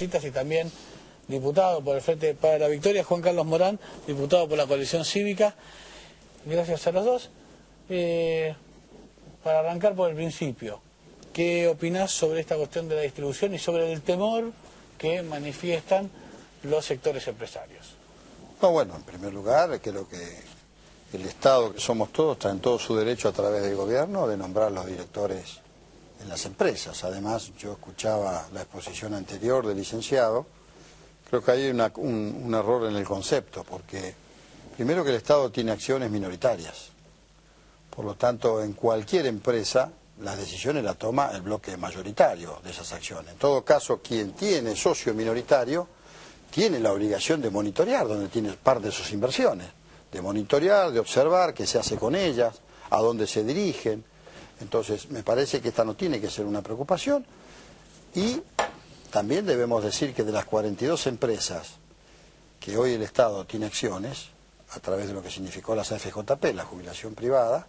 Y también diputado por el Frente para la Victoria, Juan Carlos Morán, diputado por la Coalición Cívica. Gracias a los dos. Para arrancar por el principio, ¿qué opinás sobre esta cuestión de la distribución y sobre el temor que manifiestan los sectores empresarios? No, bueno, en primer lugar, creo que el Estado, que somos todos, está en todo su derecho a través del gobierno de nombrar los directores en las empresas. Además, yo escuchaba la exposición anterior del licenciado. Creo que hay un error en el concepto, porque primero que el Estado tiene acciones minoritarias. Por lo tanto, en cualquier empresa, las decisiones las toma el bloque mayoritario de esas acciones. En todo caso, quien tiene socio minoritario tiene la obligación de monitorear donde tiene parte de sus inversiones, de monitorear, de observar qué se hace con ellas, a dónde se dirigen. Entonces, me parece que esta no tiene que ser una preocupación. Y también debemos decir que de las 42 empresas que hoy el Estado tiene acciones, a través de lo que significó las AFJP, la jubilación privada,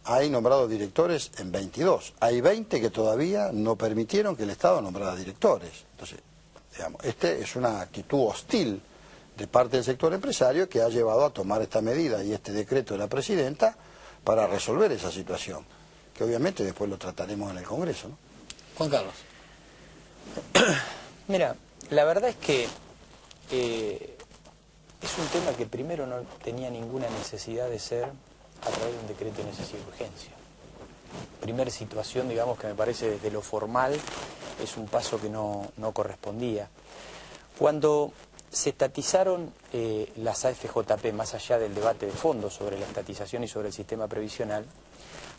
hay nombrado directores en 22. Hay 20 que todavía no permitieron que el Estado nombrara directores. Entonces, digamos, es una actitud hostil de parte del sector empresario que ha llevado a tomar esta medida y este decreto de la presidenta para resolver esa situación, que obviamente después lo trataremos en el Congreso, ¿no? Juan Carlos. Mira, la verdad es que es un tema que primero no tenía ninguna necesidad de ser a través de un decreto de necesidad y urgencia. Primera situación, digamos, que me parece desde lo formal es un paso que no correspondía. Cuando se estatizaron las AFJP, más allá del debate de fondo sobre la estatización y sobre el sistema previsional,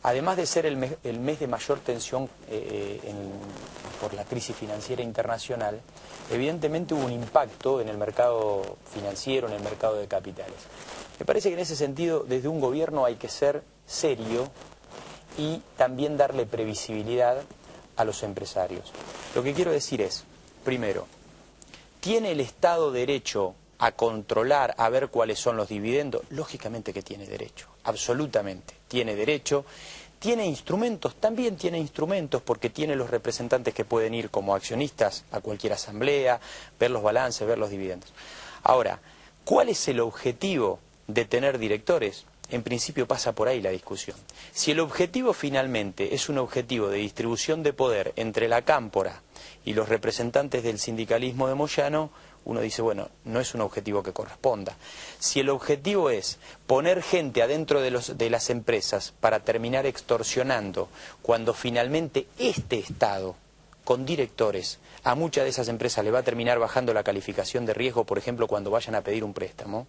además de ser el mes de mayor tensión por la crisis financiera internacional, evidentemente hubo un impacto en el mercado financiero, en el mercado de capitales. Me parece que en ese sentido, desde un gobierno hay que ser serio y también darle previsibilidad a los empresarios. Lo que quiero decir es, primero, ¿tiene el Estado derecho a controlar, a ver cuáles son los dividendos? Lógicamente que tiene derecho, absolutamente, tiene derecho. ¿Tiene instrumentos? También tiene instrumentos porque tiene los representantes que pueden ir como accionistas a cualquier asamblea, ver los balances, ver los dividendos. Ahora, ¿cuál es el objetivo de tener directores? En principio pasa por ahí la discusión. Si el objetivo finalmente es un objetivo de distribución de poder entre la cámpora y los representantes del sindicalismo de Moyano, uno dice, bueno, no es un objetivo que corresponda. Si el objetivo es poner gente adentro de las empresas para terminar extorsionando, cuando finalmente este Estado, con directores, a muchas de esas empresas le va a terminar bajando la calificación de riesgo, por ejemplo, cuando vayan a pedir un préstamo,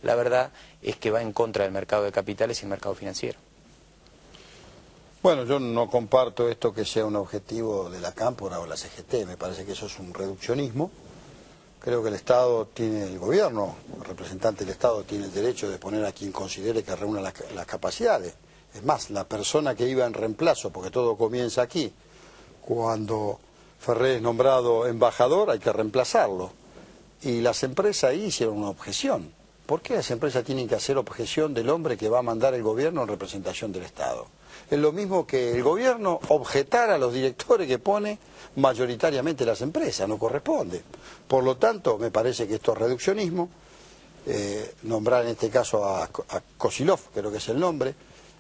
la verdad es que va en contra del mercado de capitales y el mercado financiero. Bueno, yo no comparto esto que sea un objetivo de la cámpora o la CGT, me parece que eso es un reduccionismo. Creo que el Estado tiene, el gobierno, el representante del Estado tiene el derecho de poner a quien considere que reúna las capacidades. Es más, la persona que iba en reemplazo, porque todo comienza aquí, cuando Ferré es nombrado embajador hay que reemplazarlo. Y las empresas ahí hicieron una objeción. ¿Por qué las empresas tienen que hacer objeción del hombre que va a mandar el gobierno en representación del Estado? Es lo mismo que el gobierno objetar a los directores que pone mayoritariamente las empresas, no corresponde. Por lo tanto, me parece que esto es reduccionismo. Nombrar en este caso a Kosilov, creo que es el nombre,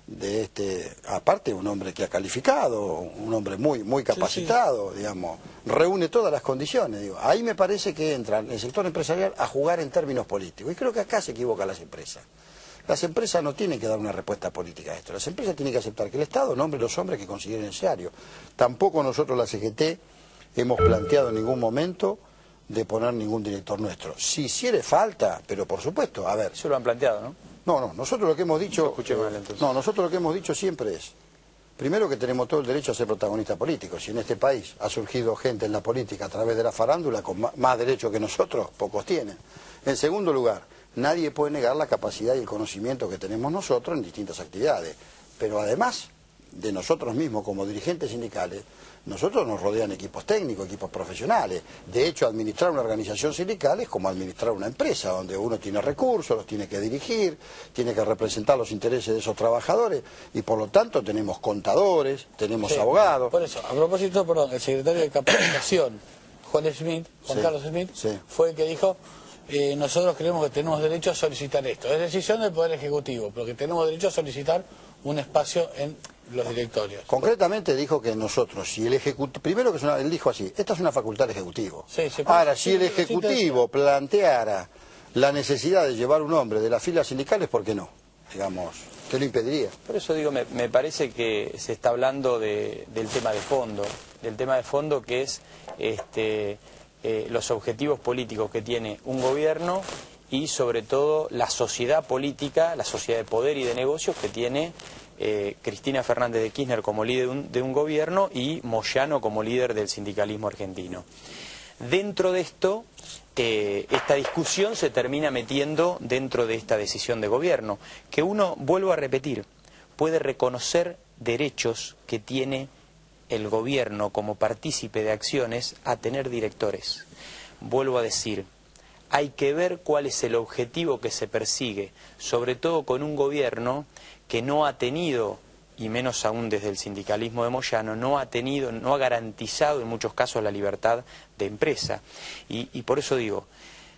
de aparte un hombre que ha calificado, un hombre muy capacitado, sí. Digamos, reúne todas las condiciones. Digo. Ahí me parece que entra el sector empresarial a jugar en términos políticos. Y creo que acá se equivocan las empresas. Las empresas no tienen que dar una respuesta política a esto. Las empresas tienen que aceptar que el Estado nombre los hombres que consideren necesario. Tampoco nosotros, la CGT, hemos planteado en ningún momento de poner ningún director nuestro. Si hiciere falta, pero por supuesto, a ver. Eso lo han planteado, ¿no? No, nosotros lo que hemos dicho... Escuché mal, entonces. No, nosotros lo que hemos dicho siempre es, primero que tenemos todo el derecho a ser protagonistas políticos. Si en este país ha surgido gente en la política a través de la farándula con más derecho que nosotros, pocos tienen. En segundo lugar, nadie puede negar la capacidad y el conocimiento que tenemos nosotros en distintas actividades. Pero además de nosotros mismos como dirigentes sindicales, nosotros nos rodean equipos técnicos, equipos profesionales. De hecho, administrar una organización sindical es como administrar una empresa, donde uno tiene recursos, los tiene que dirigir, tiene que representar los intereses de esos trabajadores, y por lo tanto tenemos contadores, tenemos abogados. Por eso, a propósito, perdón, el secretario de Capacitación Juan Sí, Carlos Smith, sí. fue el que dijo, nosotros creemos que tenemos derecho a solicitar esto. Es decisión del Poder Ejecutivo, pero que tenemos derecho a solicitar un espacio en los directorios. Concretamente dijo que nosotros, si el Ejecutivo, primero que él dijo así, esta es una facultad del Ejecutivo. Sí, Ahora, si el Ejecutivo planteara la necesidad de llevar un hombre de las filas sindicales, ¿por qué no? Digamos, ¿qué lo impediría? Por eso digo, me parece que se está hablando del tema de fondo, que es los objetivos políticos que tiene un gobierno y sobre todo la sociedad política, la sociedad de poder y de negocios que tiene Cristina Fernández de Kirchner como líder de un gobierno y Moyano como líder del sindicalismo argentino. Dentro de esto, esta discusión se termina metiendo dentro de esta decisión de gobierno, que uno, vuelvo a repetir, puede reconocer derechos que tiene el gobierno como partícipe de acciones a tener directores. Vuelvo a decir, hay que ver cuál es el objetivo que se persigue, sobre todo con un gobierno que no ha tenido, y menos aún desde el sindicalismo de Moyano, no ha garantizado en muchos casos la libertad de empresa. Y por eso digo,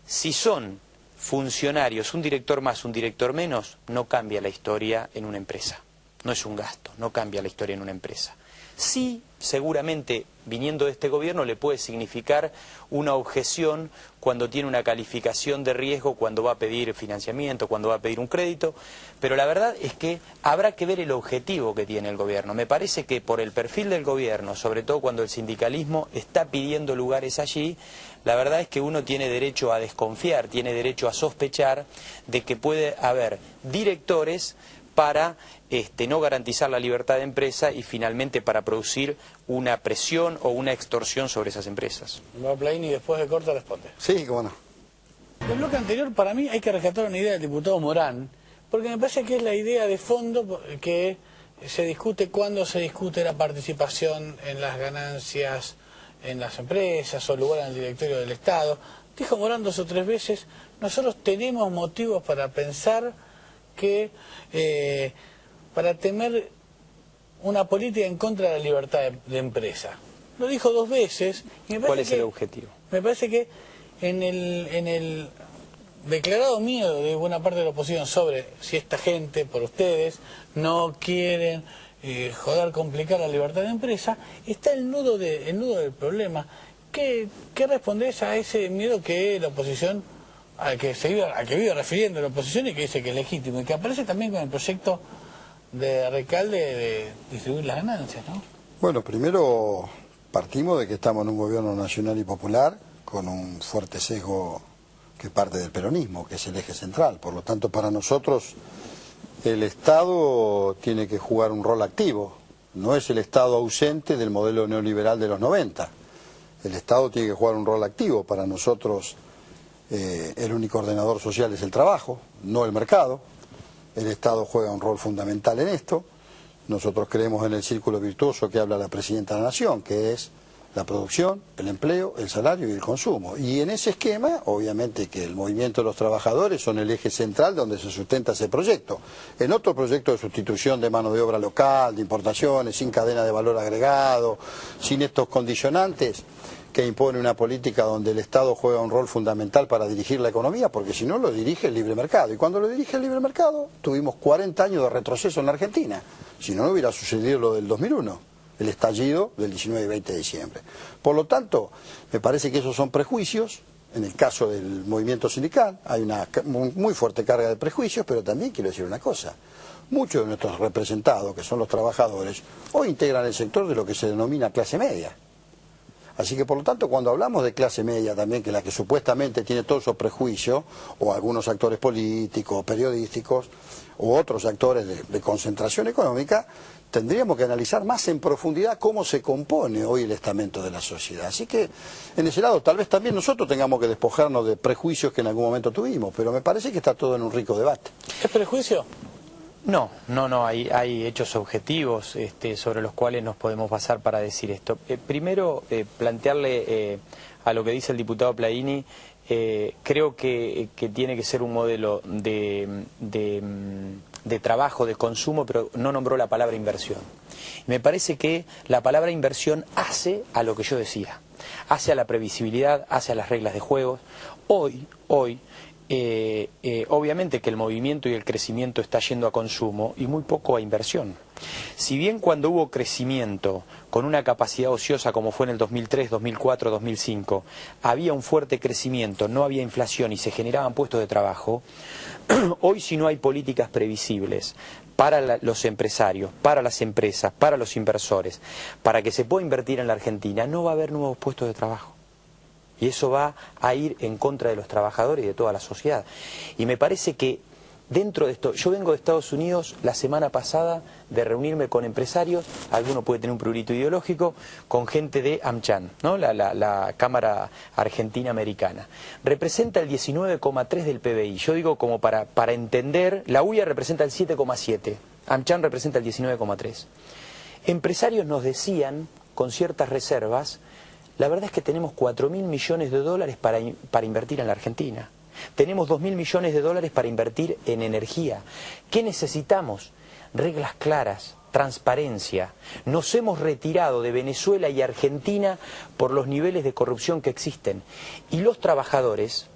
si son funcionarios, un director más, un director menos, no cambia la historia en una empresa. No es un gasto, no cambia la historia en una empresa. Sí, seguramente, viniendo de este gobierno, le puede significar una objeción cuando tiene una calificación de riesgo, cuando va a pedir financiamiento, cuando va a pedir un crédito, pero la verdad es que habrá que ver el objetivo que tiene el gobierno. Me parece que por el perfil del gobierno, sobre todo cuando el sindicalismo está pidiendo lugares allí, la verdad es que uno tiene derecho a desconfiar, tiene derecho a sospechar de que puede haber directores para no garantizar la libertad de empresa y finalmente para producir una presión o una extorsión sobre esas empresas. Plaini, después de corte responde. Sí, cómo no. Del bloque anterior, para mí, hay que rescatar una idea del diputado Morán, porque me parece que es la idea de fondo que se discute cuando se discute la participación en las ganancias en las empresas o lugar en el directorio del Estado. Dijo Morán 2 o 3 veces, nosotros tenemos motivos para pensar que para temer una política en contra de la libertad de empresa. Lo dijo 2 veces. Y me parece ¿Cuál es el objetivo? Me parece que en el declarado miedo de buena parte de la oposición sobre si esta gente, por ustedes, no quieren joder, complicar la libertad de empresa, está el nudo del problema. ¿Qué respondés a ese miedo que la oposición, al que vive refiriendo la oposición y que dice que es legítimo, y que aparece también con el proyecto de Recalde de distribuir las ganancias, ¿no? Bueno, primero partimos de que estamos en un gobierno nacional y popular con un fuerte sesgo que parte del peronismo, que es el eje central. Por lo tanto, para nosotros el Estado tiene que jugar un rol activo. No es el Estado ausente del modelo neoliberal de los 90. El Estado tiene que jugar un rol activo. Para nosotros el único ordenador social es el trabajo, no el mercado. El Estado juega un rol fundamental en esto. Nosotros creemos en el círculo virtuoso que habla la Presidenta de la Nación, que es la producción, el empleo, el salario y el consumo. Y en ese esquema, obviamente que el movimiento de los trabajadores son el eje central donde se sustenta ese proyecto. En otro proyecto de sustitución de mano de obra local, de importaciones, sin cadena de valor agregado, sin estos condicionantes que impone una política donde el Estado juega un rol fundamental para dirigir la economía, porque si no lo dirige el libre mercado. Y cuando lo dirige el libre mercado, tuvimos 40 años de retroceso en la Argentina. Si no, no hubiera sucedido lo del 2001, el estallido del 19 y 20 de diciembre. Por lo tanto, me parece que esos son prejuicios. En el caso del movimiento sindical hay una muy fuerte carga de prejuicios, pero también quiero decir una cosa. Muchos de nuestros representados, que son los trabajadores, hoy integran el sector de lo que se denomina clase media. Así que, por lo tanto, cuando hablamos de clase media también, que es la que supuestamente tiene todos esos prejuicios, o algunos actores políticos, periodísticos, u otros actores de concentración económica, tendríamos que analizar más en profundidad cómo se compone hoy el estamento de la sociedad. Así que, en ese lado, tal vez también nosotros tengamos que despojarnos de prejuicios que en algún momento tuvimos, pero me parece que está todo en un rico debate. ¿Es prejuicio? No, hay hechos objetivos sobre los cuales nos podemos basar para decir esto. Primero, plantearle a lo que dice el diputado Plaini, creo que tiene que ser un modelo de de trabajo, de consumo, pero no nombró la palabra inversión. Me parece que la palabra inversión hace a lo que yo decía, hace a la previsibilidad, hace a las reglas de juego. Hoy, obviamente que el movimiento y el crecimiento está yendo a consumo y muy poco a inversión. Si bien cuando hubo crecimiento con una capacidad ociosa como fue en el 2003, 2004, 2005, había un fuerte crecimiento, no había inflación y se generaban puestos de trabajo, hoy si no hay políticas previsibles para los empresarios, para las empresas, para los inversores, para que se pueda invertir en la Argentina, no va a haber nuevos puestos de trabajo. Y eso va a ir en contra de los trabajadores y de toda la sociedad. Y me parece que dentro de esto, yo vengo de Estados Unidos la semana pasada de reunirme con empresarios, alguno puede tener un prurito ideológico, con gente de AmCham, ¿no? la Cámara Argentina Americana. Representa el 19,3 del PBI. Yo digo como para entender, la UIA representa el 7,7, AmCham representa el 19,3. Empresarios nos decían, con ciertas reservas, la verdad es que tenemos 4.000 millones de dólares para invertir en la Argentina. Tenemos 2.000 millones de dólares para invertir en energía. ¿Qué necesitamos? Reglas claras, transparencia. Nos hemos retirado de Venezuela y Argentina por los niveles de corrupción que existen. Y los trabajadores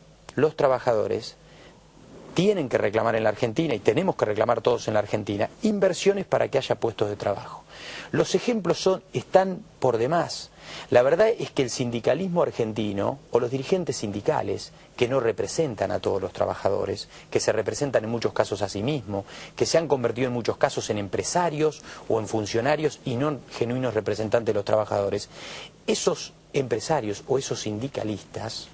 tienen que reclamar en la Argentina, y tenemos que reclamar todos en la Argentina, inversiones para que haya puestos de trabajo. Los ejemplos están por demás. La verdad es que el sindicalismo argentino, o los dirigentes sindicales, que no representan a todos los trabajadores, que se representan en muchos casos a sí mismos, que se han convertido en muchos casos en empresarios o en funcionarios y no genuinos representantes de los trabajadores, esos empresarios o esos sindicalistas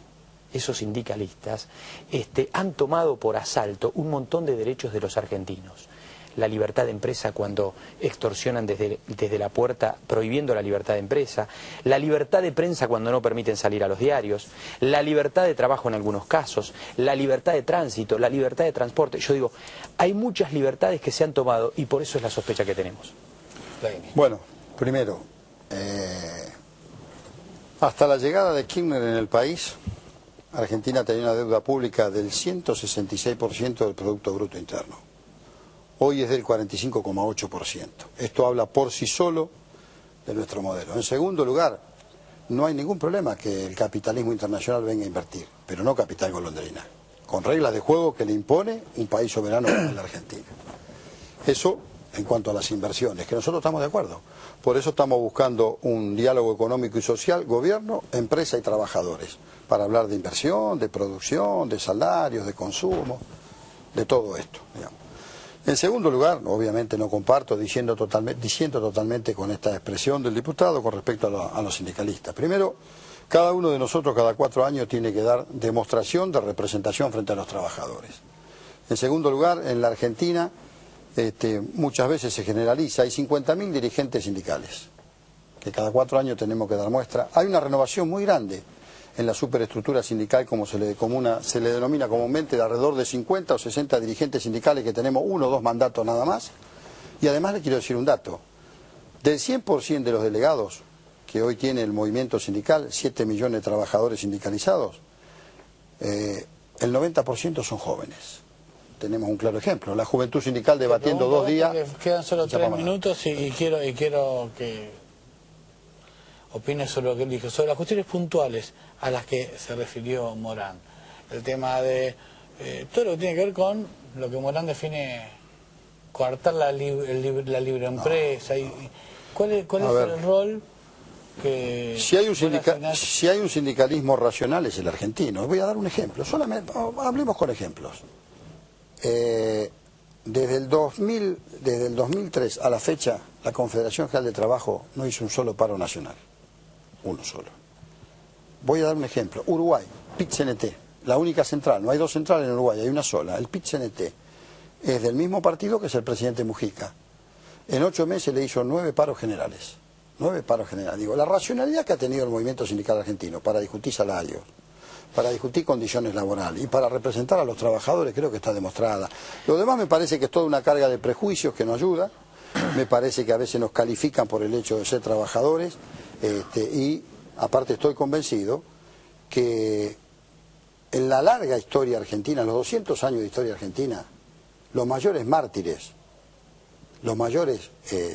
han tomado por asalto un montón de derechos de los argentinos. La libertad de empresa cuando extorsionan desde la puerta prohibiendo la libertad de empresa, la libertad de prensa cuando no permiten salir a los diarios, la libertad de trabajo en algunos casos, la libertad de tránsito, la libertad de transporte. Yo digo, hay muchas libertades que se han tomado y por eso es la sospecha que tenemos. Bueno, primero, hasta la llegada de Kirchner en el país, Argentina tenía una deuda pública del 166% del Producto Bruto Interno. Hoy es del 45,8%. Esto habla por sí solo de nuestro modelo. En segundo lugar, no hay ningún problema que el capitalismo internacional venga a invertir, pero no capital golondrina, con reglas de juego que le impone un país soberano como la Argentina. Eso en cuanto a las inversiones, que nosotros estamos de acuerdo. Por eso estamos buscando un diálogo económico y social, gobierno, empresa y trabajadores, para hablar de inversión, de producción, de salarios, de consumo, de todo esto, digamos. En segundo lugar, obviamente no comparto diciendo totalmente con esta expresión del diputado con respecto a los sindicalistas. Primero, cada uno de nosotros cada 4 años tiene que dar demostración de representación frente a los trabajadores. En segundo lugar, en la Argentina muchas veces se generaliza, hay 50.000 dirigentes sindicales, que cada 4 años tenemos que dar muestra. Hay una renovación muy grande en la superestructura sindical, como se le denomina comúnmente, de alrededor de 50 o 60 dirigentes sindicales que tenemos 1 o 2 mandatos nada más. Y además le quiero decir un dato, del 100% de los delegados que hoy tiene el movimiento sindical, 7 millones de trabajadores sindicalizados, el 90% son jóvenes. Tenemos un claro ejemplo, la juventud sindical debatiendo 2 días... Quedan solo 3 minutos y quiero que opines sobre lo que él dijo, sobre las cuestiones puntuales a las que se refirió Morán. El tema de todo lo que tiene que ver con lo que Morán define coartar la libre empresa. ¿Cuál es el rol que... Si hay un sindicalismo racional es el argentino. Voy a dar un ejemplo, solamente hablemos con ejemplos. Desde el 2003 a la fecha, la Confederación General de Trabajo no hizo un solo paro nacional. Uno solo. Voy a dar un ejemplo. Uruguay, PIT-CNT, la única central, no hay 2 centrales en Uruguay, hay una sola. El PIT-CNT es del mismo partido que es el presidente Mujica. En 8 meses le hizo 9 paros generales. 9 paros generales. Digo, la racionalidad que ha tenido el movimiento sindical argentino para discutir salarios, para discutir condiciones laborales y para representar a los trabajadores creo que está demostrada. Lo demás me parece que es toda una carga de prejuicios que no ayuda. Me parece que a veces nos califican por el hecho de ser trabajadores. Y aparte estoy convencido que en la larga historia argentina, en los 200 años de historia argentina, los mayores mártires, los mayores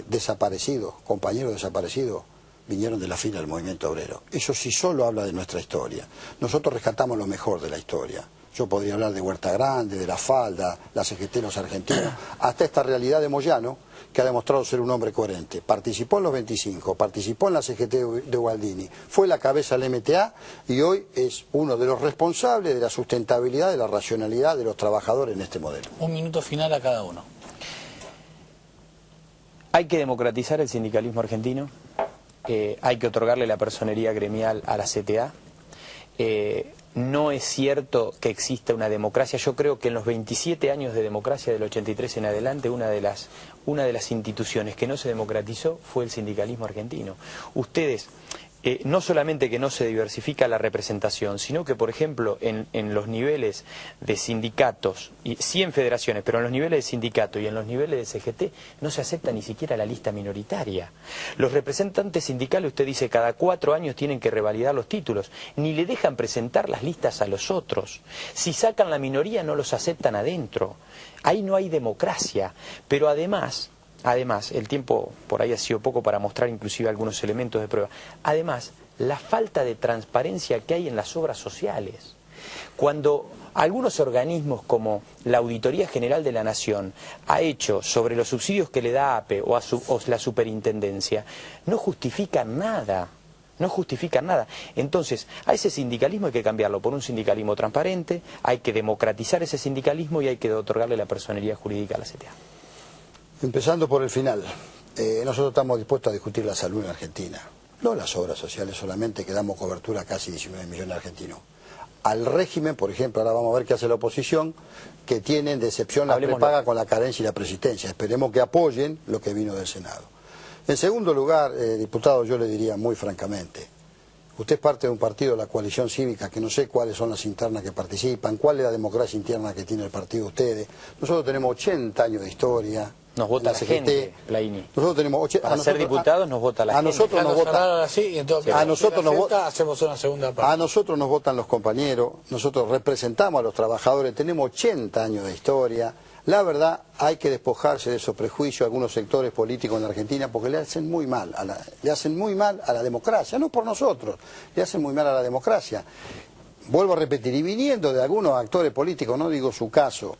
desaparecidos, compañeros desaparecidos, vinieron de la fila del movimiento obrero. Eso sí solo habla de nuestra historia. Nosotros rescatamos lo mejor de la historia. Yo podría hablar de Huerta Grande, de La Falda, la CGT, los argentinos, hasta esta realidad de Moyano, que ha demostrado ser un hombre coherente. Participó en los 25, participó en la CGT de Gualdini, fue la cabeza del MTA y hoy es uno de los responsables de la sustentabilidad, de la racionalidad de los trabajadores en este modelo. Un minuto final a cada uno. Hay que democratizar el sindicalismo argentino, hay que otorgarle la personería gremial a la CTA. No es cierto que exista una democracia. Yo creo que en los 27 años de democracia del 83 en adelante, una de las instituciones que no se democratizó fue el sindicalismo argentino. Ustedes, no solamente que no se diversifica la representación, sino que, por ejemplo, en los niveles de sindicatos, y sí en federaciones, pero en los niveles de sindicato y en los niveles de CGT, no se acepta ni siquiera la lista minoritaria. Los representantes sindicales, usted dice, cada 4 años tienen que revalidar los títulos, ni le dejan presentar las listas a los otros. Si sacan la minoría, no los aceptan adentro. Ahí no hay democracia, pero además, el tiempo por ahí ha sido poco para mostrar inclusive algunos elementos de prueba. Además, la falta de transparencia que hay en las obras sociales. Cuando algunos organismos como la Auditoría General de la Nación ha hecho sobre los subsidios que le da APE o la Superintendencia, no justifican nada. No justifican nada. Entonces, a ese sindicalismo hay que cambiarlo por un sindicalismo transparente, hay que democratizar ese sindicalismo y hay que otorgarle la personería jurídica a la CTA. Empezando por el final, nosotros estamos dispuestos a discutir la salud en Argentina, no las obras sociales solamente, que damos cobertura a casi 19 millones de argentinos. Al régimen, por ejemplo, ahora vamos a ver qué hace la oposición, que tienen de excepción la prepaga con la carencia y la persistencia. Esperemos que apoyen lo que vino del Senado. En segundo lugar, diputado, yo le diría muy francamente, usted es parte de un partido de la coalición cívica, que no sé cuáles son las internas que participan, cuál es la democracia interna que tiene el partido de ustedes. Nosotros tenemos 80 años de historia. Nos vota la gente, Plaini. Nosotros tenemos para ser diputados nos vota la gente. Nosotros nos vota, a nosotros nos vota, hacemos una segunda parte. A nosotros nos votan los compañeros, nosotros representamos a los trabajadores, tenemos 80 años de historia. La verdad, hay que despojarse de esos prejuicios a algunos sectores políticos en la Argentina porque le hacen muy mal a la democracia, no por nosotros, le hacen muy mal a la democracia. Vuelvo a repetir, y viniendo de algunos actores políticos, no digo su caso,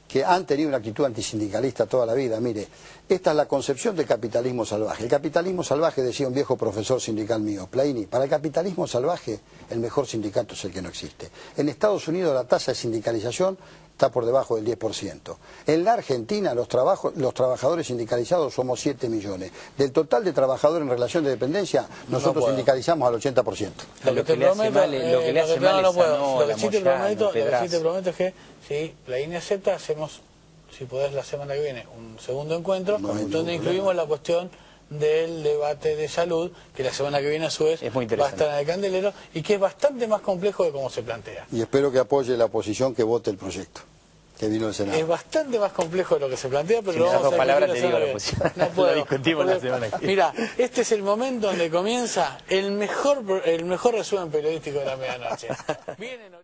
que han tenido una actitud antisindicalista toda la vida. Mire, esta es la concepción del capitalismo salvaje. El capitalismo salvaje, decía un viejo profesor sindical mío, Plaini, para el capitalismo salvaje el mejor sindicato es el que no existe. En Estados Unidos la tasa de sindicalización está por debajo del 10%. En la Argentina los trabajadores sindicalizados somos 7 millones. Del total de trabajadores en relación de dependencia, nosotros sindicalizamos al 80%. Lo que te prometo es que si Plaini acepta, hacemos, si podés, la semana que viene, un segundo encuentro, donde incluimos la cuestión del debate de salud, que la semana que viene a su vez va a estar en el candelero, y que es bastante más complejo de cómo se plantea. Y espero que apoye la oposición que vote el proyecto que vino del Senado. Es bastante más complejo de lo que se plantea, pero si lo vamos dos a palabras te digo la oposición. No puedo, lo discutimos la semana que viene. Mira, este es el momento donde comienza el mejor resumen periodístico de la medianoche.